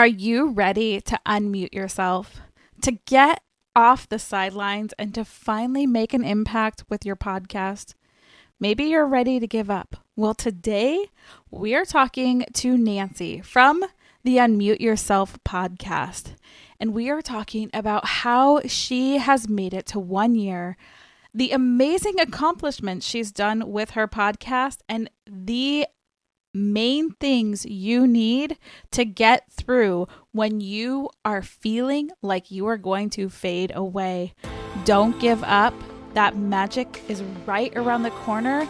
Are you ready to unmute yourself, to get off the sidelines, and to finally make an impact with your podcast? Maybe you're ready to give up. Well, today we are talking to Nancy from the Unmute Yourself podcast, and we are talking about how she has made it to 1 year, the amazing accomplishments she's done with her podcast, and the main things you need to get through when you are feeling like you are going to fade away. Don't give up. That magic is right around the corner,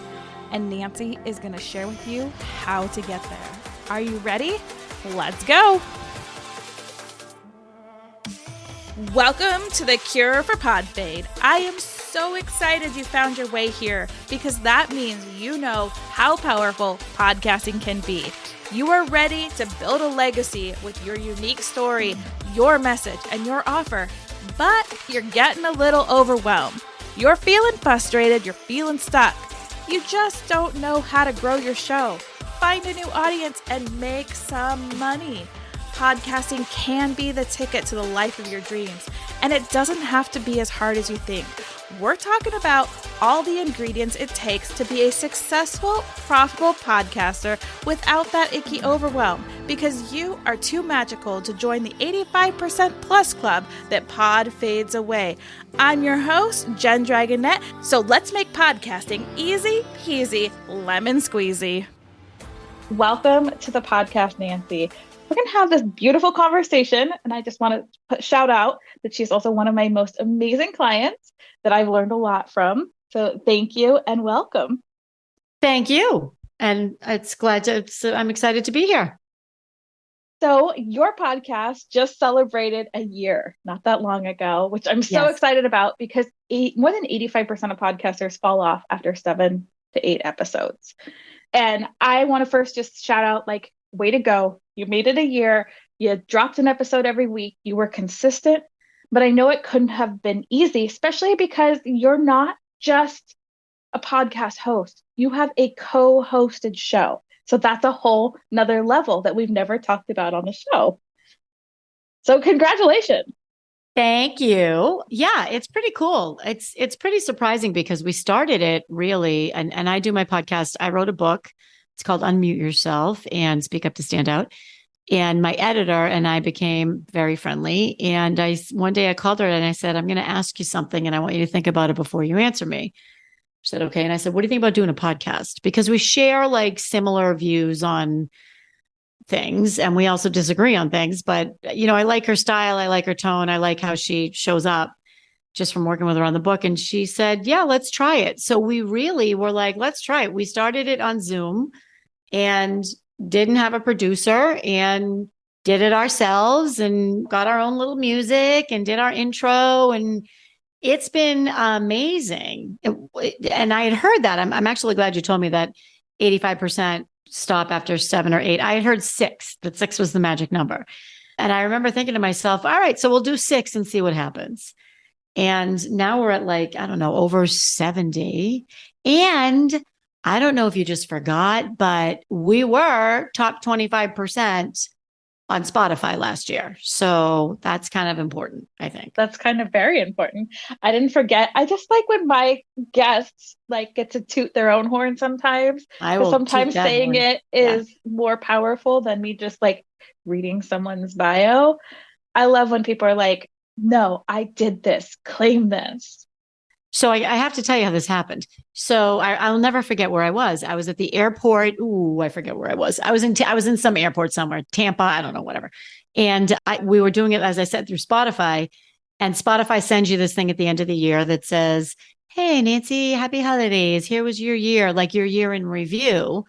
and Nancy is going to share with you how to get there. Are you ready? Let's go. Welcome to the Cure for Pod Fade. I am so excited you found your way here because that means you know how powerful podcasting can be. You are ready to build a legacy with your unique story, your message, and your offer, but you're getting a little overwhelmed. You're feeling frustrated, you're feeling stuck. You just don't know how to grow your show, find a new audience, and make some money. Podcasting can be the ticket to the life of your dreams, and it doesn't have to be as hard as you think. We're talking about all the ingredients it takes to be a successful, profitable podcaster without that icky overwhelm, because you are too magical to join the 85% plus club that pod fades away. I'm your host, Jen Dragonette, so let's make podcasting easy peasy lemon squeezy. Welcome to the podcast, Nancy. We're going to have this beautiful conversation, and I just want to shout out that she's also one of my most amazing clients that I've learned a lot from. So thank you and welcome. Thank you. And I'm excited to be here. So your podcast just celebrated a year not that long ago, which I'm so excited about because more than 85% of podcasters fall off after 7 to 8 episodes. And I want to first just shout out, way to go. You made it a year. You dropped an episode every week. You were consistent, but I know it couldn't have been easy, especially because you're not just a podcast host. You have a co-hosted show. So that's a whole nother level that we've never talked about on the show. So congratulations. Thank you. Yeah, it's pretty cool. It's pretty surprising because we started it really, and I do my podcast. I wrote a book. It's called Unmute Yourself and Speak Up to Stand Out. And my editor and I became very friendly. And one day I called her and I said, I'm going to ask you something and I want you to think about it before you answer me. She said, okay. And I said, what do you think about doing a podcast? Because we share similar views on things and we also disagree on things. But, I like her style. I like her tone. I like how she shows up just from working with her on the book. And she said, yeah, let's try it. So we really were like, let's try it. We started it on Zoom and didn't have a producer and did it ourselves and got our own little music and did our intro. And it's been amazing. And I had heard that. I'm actually glad you told me that 85% stop after 7 or 8. I had heard 6, that 6 was the magic number. And I remember thinking to myself, all right, so we'll do 6 and see what happens. And now we're at over 70. And I don't know if you just forgot, but we were top 25% on Spotify last year. So that's kind of important, I think. That's kind of very important. I didn't forget. I just like when my guests get to toot their own horn sometimes. Sometimes saying it is more powerful than me just reading someone's bio. I love when people are like, no, I did this, claim this. So I have to tell you how this happened. So I'll never forget where I was. I was at the airport. Ooh, I forget where I was. I was in some airport somewhere, Tampa, I don't know, whatever. And we were doing it, as I said, through Spotify. And Spotify sends you this thing at the end of the year that says, hey, Nancy, happy holidays. Here was your year, your year in review.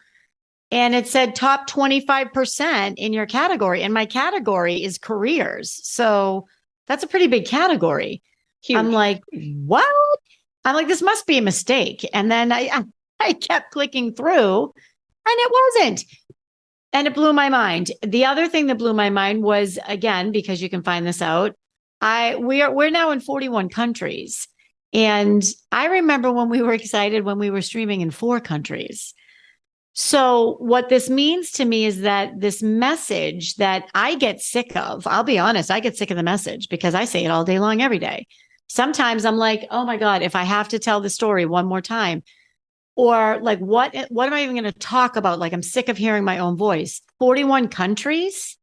And it said top 25% in your category. And my category is careers. So that's a pretty big category. Huge. I'm like, what? I'm like, this must be a mistake. And then I kept clicking through and it wasn't. And it blew my mind. The other thing that blew my mind was, again, because you can find this out, we're now in 41 countries. And I remember when we were excited when we were streaming in 4 countries. So what this means to me is that this message that I get sick of, I'll be honest, I get sick of the message because I say it all day long, every day. Sometimes I'm like, oh my God, if I have to tell the story one more time, or like, what am I even going to talk about? Like, I'm sick of hearing my own voice. 41 countries.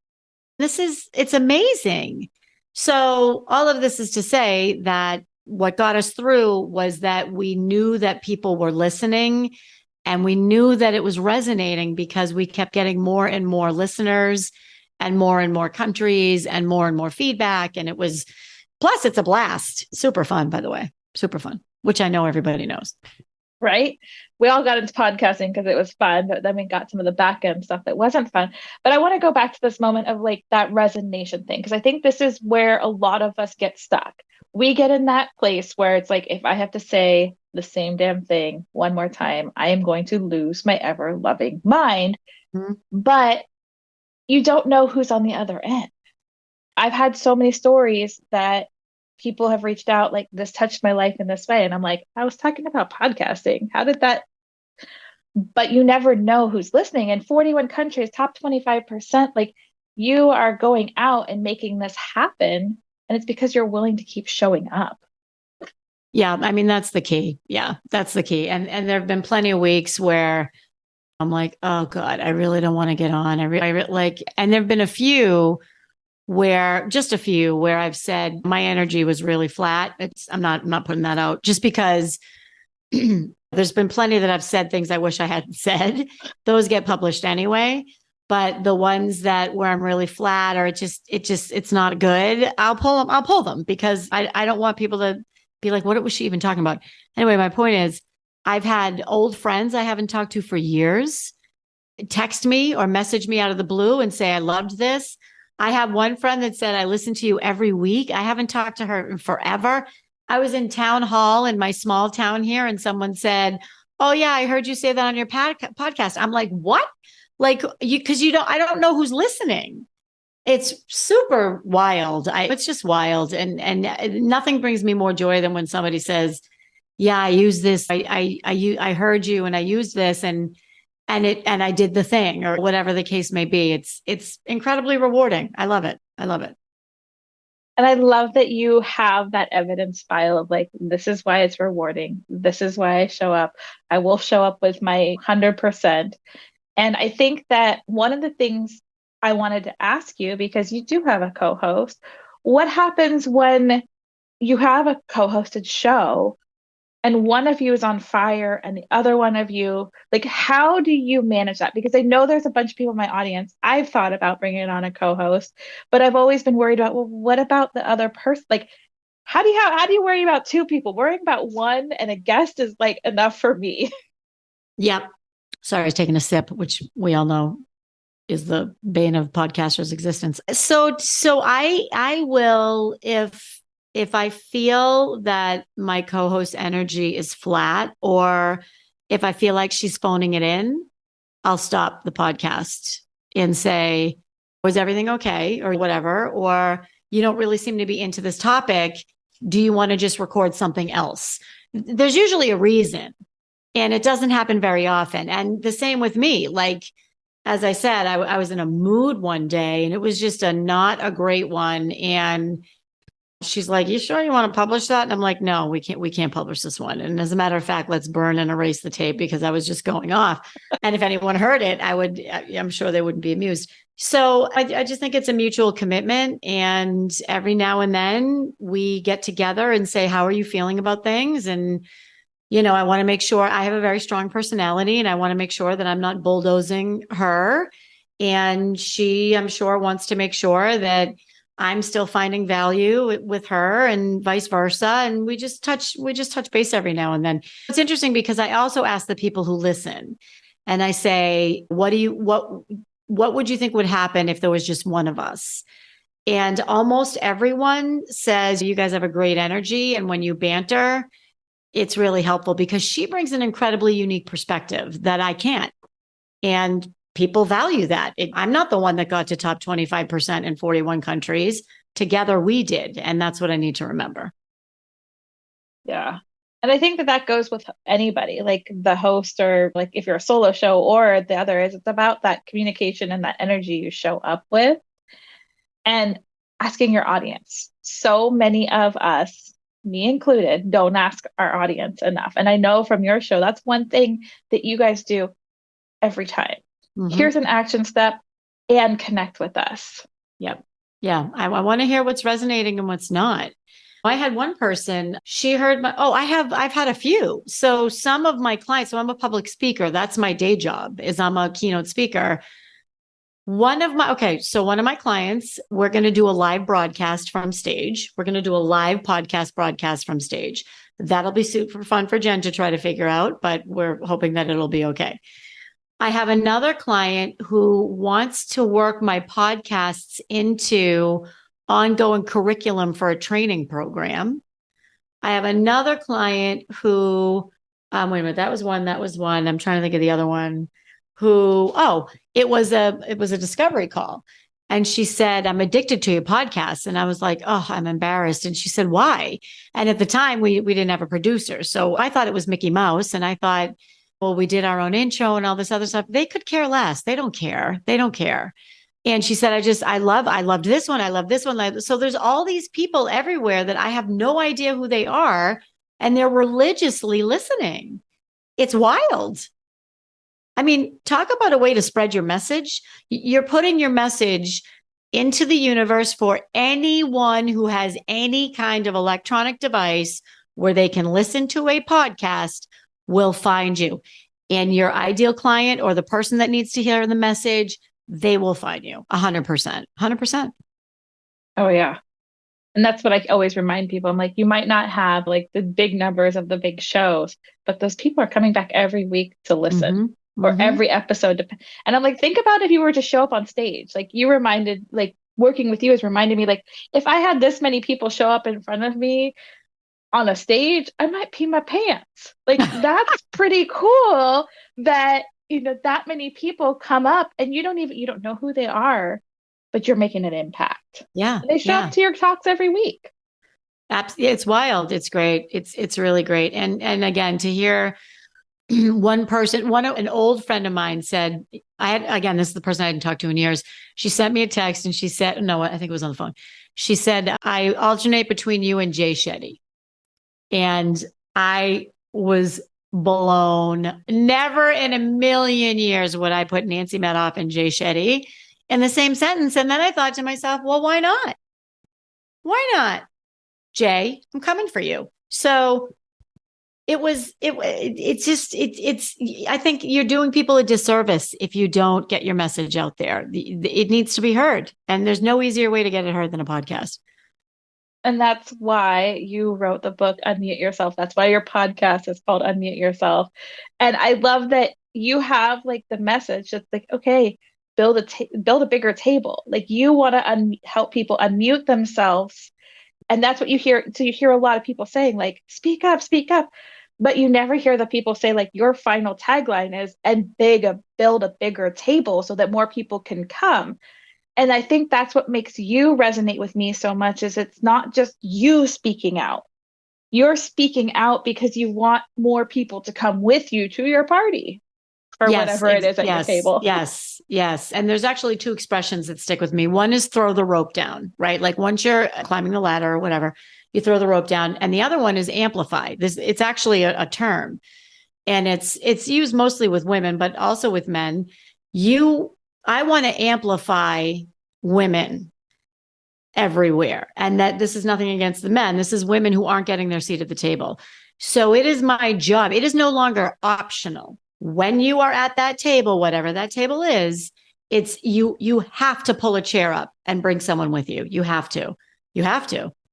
It's amazing. So all of this is to say that what got us through was that we knew that people were listening and we knew that it was resonating because we kept getting more and more listeners and more countries and more feedback. And plus it's a blast. Super fun, by the way, super fun, which I know everybody knows. Right? We all got into podcasting because it was fun, but then we got some of the back end stuff that wasn't fun. But I want to go back to this moment of like that resonance thing, because I think this is where a lot of us get stuck. We get in that place where it's like, if I have to say the same damn thing one more time, I am going to lose my ever loving mind. Mm-hmm. But you don't know who's on the other end. I've had so many stories that people have reached out like, this touched my life in this way. And I'm like, I was talking about podcasting. How did that? But you never know who's listening. In 41 countries, top 25%, like you are going out and making this happen. And it's because you're willing to keep showing up. Yeah. I mean, that's the key. Yeah, that's the key. And there have been plenty of weeks where I'm like, oh God, I really don't want to get on. And there've been a few where I've said my energy was really flat. I'm not putting that out just because there's been plenty that I've said things I wish I hadn't said. Those get published anyway. But the ones where I'm really flat or it's not good, I'll pull them because I don't want people to be like, what was she even talking about? Anyway, my point is I've had old friends I haven't talked to for years text me or message me out of the blue and say, I loved this. I have one friend that said, I listen to you every week. I haven't talked to her in forever. I was in town hall in my small town here and someone said, oh yeah, I heard you say that on your podcast. I'm like, what? Like because I don't know who's listening. It's super wild. It's just wild. And nothing brings me more joy than when somebody says, yeah, I use this. I heard you and I used this and I did the thing or whatever the case may be. It's incredibly rewarding. I love it. I love it. And I love that you have that evidence file of like, this is why it's rewarding. This is why I show up. I will show up with my 100%. And I think that one of the things I wanted to ask you, because you do have a co-host, what happens when you have a co-hosted show and one of you is on fire and the other one of you, like, how do you manage that? Because I know there's a bunch of people in my audience. I've thought about bringing on a co-host, but I've always been worried about, well, what about the other person? Like, how do you worry about two people? Worrying about one and a guest is like enough for me. Yep. Sorry, I was taking a sip, which we all know is the bane of podcasters' existence. So I will, if I feel that my co-host energy is flat or if I feel like she's phoning it in, I'll stop the podcast and say, was everything okay? Or whatever. Or you don't really seem to be into this topic. Do you want to just record something else? There's usually a reason. And it doesn't happen very often. And the same with me. Like, as I said, I was in a mood one day and it was just not a great one. And she's like, you sure you want to publish that? And I'm like, no, we can't publish this one. And as a matter of fact, let's burn and erase the tape because I was just going off. And if anyone heard it, I'm sure they wouldn't be amused. So I just think it's a mutual commitment. And every now and then we get together and say, how are you feeling about things? And I want to make sure I have a very strong personality and I want to make sure that I'm not bulldozing her. And she, I'm sure, wants to make sure that I'm still finding value with her and vice versa. And we just touch base every now and then. It's interesting because I also ask the people who listen and I say, what would you think would happen if there was just one of us? And almost everyone says, you guys have a great energy. And when you banter, it's really helpful because she brings an incredibly unique perspective that I can't. And people value that. I'm not the one that got to top 25% in 41 countries. Together we did. And that's what I need to remember. Yeah. And I think that that goes with anybody, like the host, or like if you're a solo show or the other is, it's about that communication and that energy you show up with and asking your audience. So many of us, me included, don't ask our audience enough. And I know from your show, that's one thing that you guys do every time. Mm-hmm. Here's an action step and connect with us. Yep. Yeah. I want to hear what's resonating and what's not. I had one person, she heard I've had a few. So some of my clients, so I'm a public speaker. That's my day job is I'm a keynote speaker. One of my clients, we're going to do a live broadcast from stage. We're going to do a live podcast broadcast from stage. That'll be super fun for Jen to try to figure out, but we're hoping that it'll be okay. I have another client who wants to work my podcasts into ongoing curriculum for a training program. I have another client who, wait a minute, that was one. I'm trying to think of the other one who, it was a discovery call. And she said, I'm addicted to your podcast. And I was like, oh, I'm embarrassed. And she said, why? And at the time we didn't have a producer. So I thought it was Mickey Mouse. And I thought, well, we did our own intro and all this other stuff. They could care less. They don't care. They don't care. And she said, I loved this one. I love this one. So there's all these people everywhere that I have no idea who they are. And they're religiously listening. It's wild. I mean, talk about a way to spread your message. You're putting your message into the universe for anyone who has any kind of electronic device where they can listen to a podcast will find you. And your ideal client or the person that needs to hear the message, they will find you 100%. 100%. Oh, yeah. And that's what I always remind people. I'm like, you might not have like the big numbers of the big shows, but those people are coming back every week to listen or every episode. And I'm like, think about if you were to show up on stage, like you reminded, like working with you has reminded me, like if I had this many people show up in front of me on a stage, I might pee my pants. Like that's pretty cool that, that many people come up and you don't know who they are, but you're making an impact. Yeah. And they show up to your talks every week. Absolutely. It's wild. It's great. It's really great. And again, to hear one person, an old friend of mine said, this is the person I hadn't talked to in years. She sent me a text and she said, no, I think it was on the phone. She said, I alternate between you and Jay Shetty. And I was blown. Never in a million years would I put Nancy Medoff and Jay Shetty in the same sentence. And then I thought to myself, well, why not? Why not? Jay, I'm coming for you. So I think you're doing people a disservice if you don't get your message out there. It needs to be heard. And there's no easier way to get it heard than a podcast. And that's why you wrote the book, Unmute Yourself. That's why your podcast is called Unmute Yourself. And I love that you have like the message that's like, okay, build a bigger table. Like you want to help people unmute themselves. And that's what you hear. So you hear a lot of people saying like, speak up, but you never hear the people say like your final tagline is, and build a bigger table so that more people can come. And I think that's what makes you resonate with me so much is it's not just you speaking out. You're speaking out because you want more people to come with you to your party or whatever it is at your table. Yes. And there's actually two expressions that stick with me. One is throw the rope down, right? Like once you're climbing the ladder or whatever, you throw the rope down. And the other one is amplify. It's actually a term. And it's used mostly with women, but also with men. I want to amplify women everywhere. And that this is nothing against the men. This is women who aren't getting their seat at the table. So it is my job. It is no longer optional. When you are at that table, whatever that table is, it's you have to pull a chair up and bring someone with you. You have to.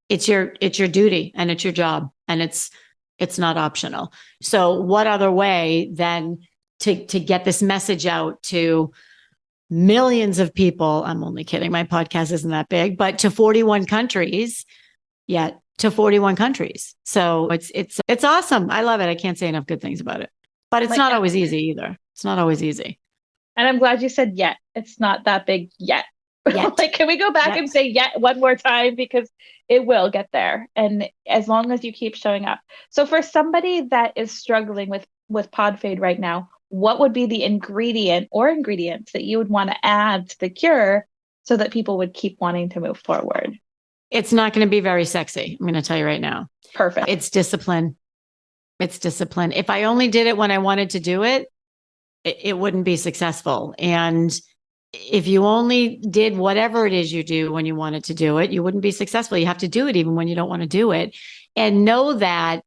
It's your duty and it's your job and it's not optional. So what other way than to get this message out to millions of people? I'm only kidding. My podcast isn't that big, but to 41 countries. Yeah, to 41 countries. So it's awesome. I love it. I can't say enough good things about it. But it's not always easy either. It's not always easy. And I'm glad you said yet. It's not that big yet. Yet. Like, can we go back and say yet one more time? Because it will get there. And as long as you keep showing up. So for somebody that is struggling with pod fade right now, what would be the ingredient or ingredients that you would want to add to the cure so that people would keep wanting to move forward? It's not going to be very sexy. I'm going to tell you right now. Perfect. It's discipline. It's discipline. If I only did it when I wanted to do it, it wouldn't be successful. And if you only did whatever it is you do when you wanted to do it, you wouldn't be successful. You have to do it even when you don't want to do it. And know that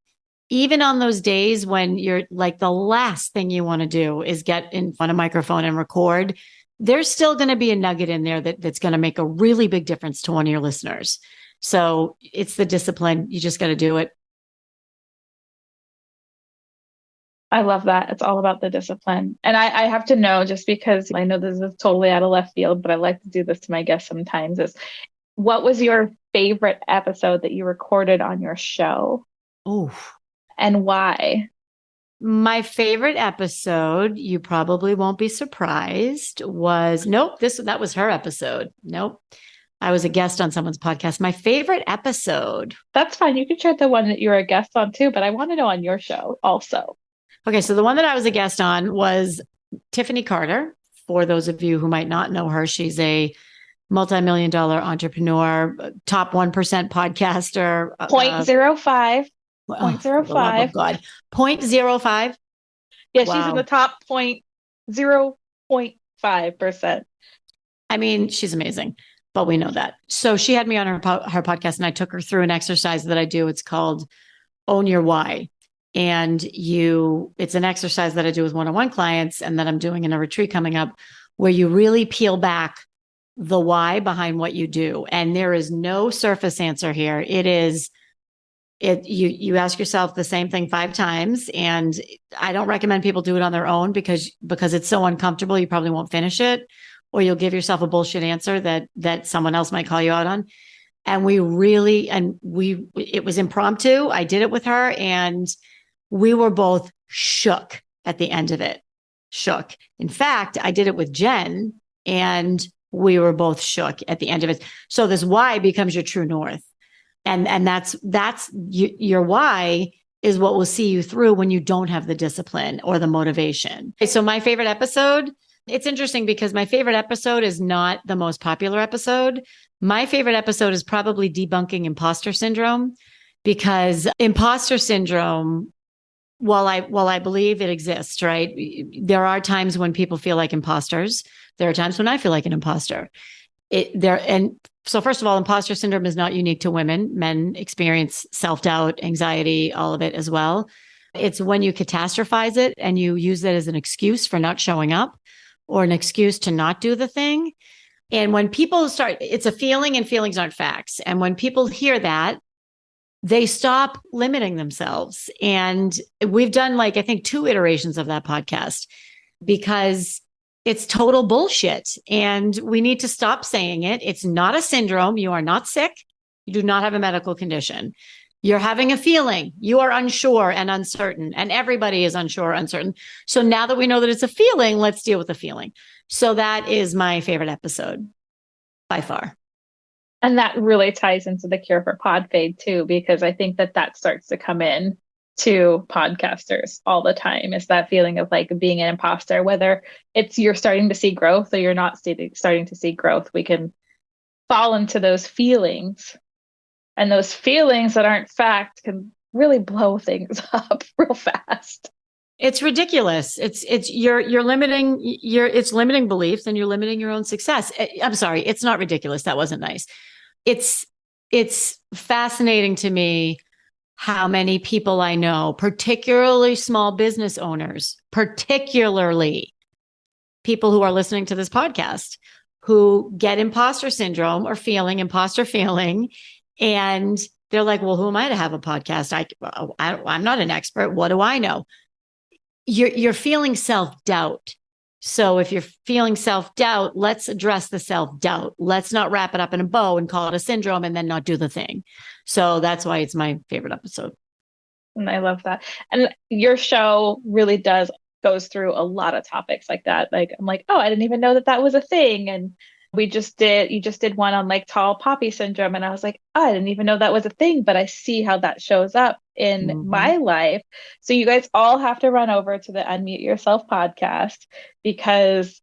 even on those days when you're like the last thing you want to do is get in front of a microphone and record, there's still going to be a nugget in there that's going to make a really big difference to one of your listeners. So it's the discipline. You just got to do it. I love that. It's all about the discipline. And I have to know, just because I know this is totally out of left field, but I like to do this to my guests sometimes, is what was your favorite episode that you recorded on your show? Oh, and why? My favorite episode, you probably won't be surprised, was that was her episode. Nope. I was a guest on someone's podcast. My favorite episode. That's fine. You can share the one that you were a guest on too, but I want to know on your show also. Okay, so the one that I was a guest on was Tiffany Carter. For those of you who might not know her, she's a multi-million-dollar entrepreneur, top 1% podcaster. 0.05. Oh, 0.05. for the love of God. 0.05. Yeah, wow. She's in the top 0.5%. I mean, she's amazing, but we know that. So she had me on her podcast, and I took her through an exercise that I do. It's called Own Your Why. And it's an exercise that I do with one-on-one clients and that I'm doing in a retreat coming up, where you really peel back the why behind what you do. And there is no surface answer here. You ask yourself the same thing 5 times. And I don't recommend people do it on their own because it's so uncomfortable. You probably won't finish it, or you'll give yourself a bullshit answer that someone else might call you out on. And it was impromptu. I did it with her, and we were both shook at the end of it. Shook. In fact, I did it with Jen, and we were both shook at the end of it. So this why becomes your true north. And that's your why is what will see you through when you don't have the discipline or the motivation. So my favorite episode, it's interesting because my favorite episode is not the most popular episode. My favorite episode is probably debunking imposter syndrome, because imposter syndrome, while I believe it exists, right? There are times when people feel like imposters. There are times when I feel like an imposter. So first of all, imposter syndrome is not unique to women. Men experience self-doubt, anxiety, all of it as well. It's when you catastrophize it and you use it as an excuse for not showing up or an excuse to not do the thing. And when people it's a feeling, and feelings aren't facts. And when people hear that, they stop limiting themselves. And we've done I think 2 iterations of that podcast, because it's total bullshit. And we need to stop saying it. It's not a syndrome. You are not sick. You do not have a medical condition. You're having a feeling. You are unsure and uncertain. And everybody is unsure, uncertain. So now that we know that it's a feeling, let's deal with the feeling. So that is my favorite episode by far. And that really ties into the cure for pod fade too, because I think that starts to come in to podcasters all the time, is that feeling of being an imposter, whether it's you're starting to see growth or you're not starting to see growth. We can fall into those feelings, and those feelings that aren't fact can really blow things up real fast. It's ridiculous. You're limiting it's limiting beliefs, and you're limiting your own success. I'm sorry. It's not ridiculous. That wasn't nice. It's fascinating to me how many people I know, particularly small business owners, particularly people who are listening to this podcast, who get imposter syndrome or imposter feeling. And they're like, well, who am I to have a podcast? I'm not an expert. What do I know? You're feeling self-doubt. So if you're feeling self-doubt, let's address the self-doubt. Let's not wrap it up in a bow and call it a syndrome and then not do the thing. So that's why it's my favorite episode. And I love that. And your show really goes through a lot of topics like that. I'm like, oh, I didn't even know that was a thing. And You just did one on like tall poppy syndrome. And I was like, oh, I didn't even know that was a thing, but I see how that shows up in my life. So you guys all have to run over to the Unmute Yourself podcast because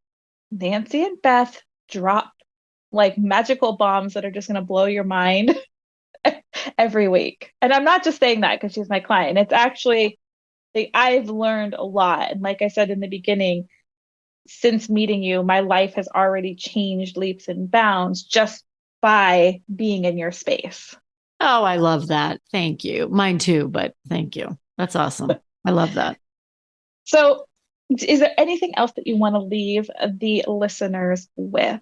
Nancy and Beth drop like magical bombs that are just going to blow your mind every week. And I'm not just saying that because she's my client. It's actually, like, I've learned a lot. And like I said in the beginning, since meeting you, my life has already changed leaps and bounds just by being in your space. Oh, I love that. Thank you. Mine too, but thank you. That's awesome. I love that. So, is there anything else that you want to leave the listeners with?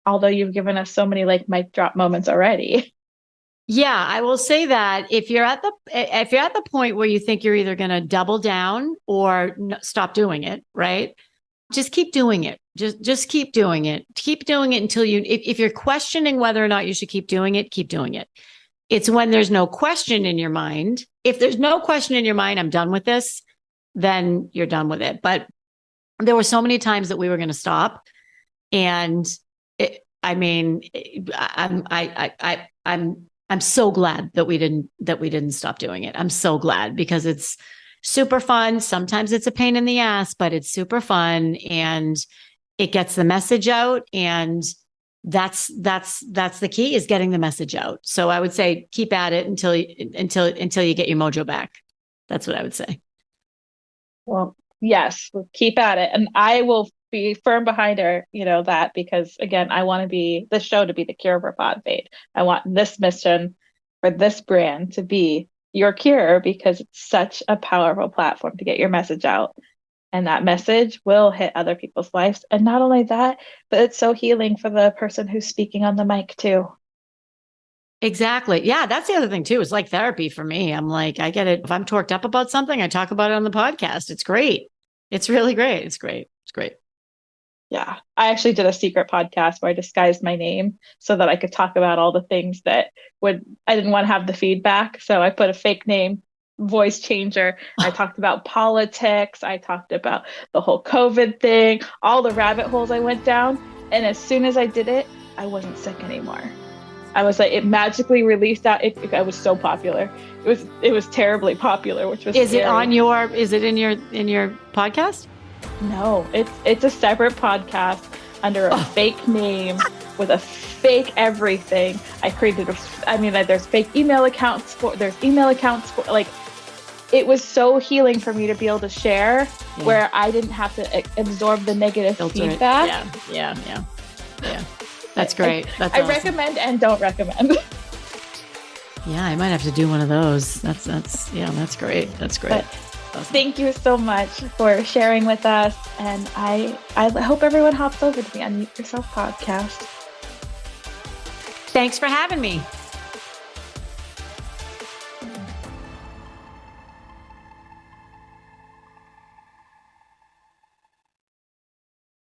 Although you've given us so many like mic drop moments already. Yeah, I will say that if you're at the point where you think you're either going to double down or stop doing it, right? Just keep doing it. Just keep doing it. Keep doing it until if you're questioning whether or not you should keep doing it, keep doing it. It's when there's no question in your mind. If there's no question in your mind, I'm done with this, then you're done with it. But there were so many times that we were going to stop. And I'm so glad that we didn't stop doing it. I'm so glad because it's super fun. Sometimes it's a pain in the ass, but it's super fun and it gets the message out. And that's the key, is getting the message out. So I would say keep at it until you get your mojo back. That's what I would say. Well, yes, we'll keep at it. And I will be firm behind her, that, because again, I want this show to be the cure for pod fade. I want this mission for this brand to be your cure because it's such a powerful platform to get your message out. And that message will hit other people's lives. And not only that, but it's so healing for the person who's speaking on the mic too. Exactly. Yeah, that's the other thing too. It's like therapy for me. I'm like, I get it. If I'm torqued up about something, I talk about it on the podcast. It's great. It's really great. It's great. It's great. Yeah. I actually did a secret podcast where I disguised my name so that I could talk about all the things that I didn't want to have the feedback. So I put a fake name, voice changer. I talked about politics. I talked about the whole COVID thing, all the rabbit holes I went down. And as soon as I did it, I wasn't sick anymore. I was like, it magically released out. I was so popular. It was terribly popular, which was Is scary. Is it in your podcast? No, it's a separate podcast under a fake name with a fake everything. I created there's fake email accounts like, it was so healing for me to be able to share where I didn't have to absorb the negative feedback. Yeah. That's great. That's I awesome. recommend and don't recommend. Yeah, I might have to do one of those. That's great. That's great. But awesome. Thank you so much for sharing with us. And I hope everyone hops over to the Unmute Yourself podcast. Thanks for having me.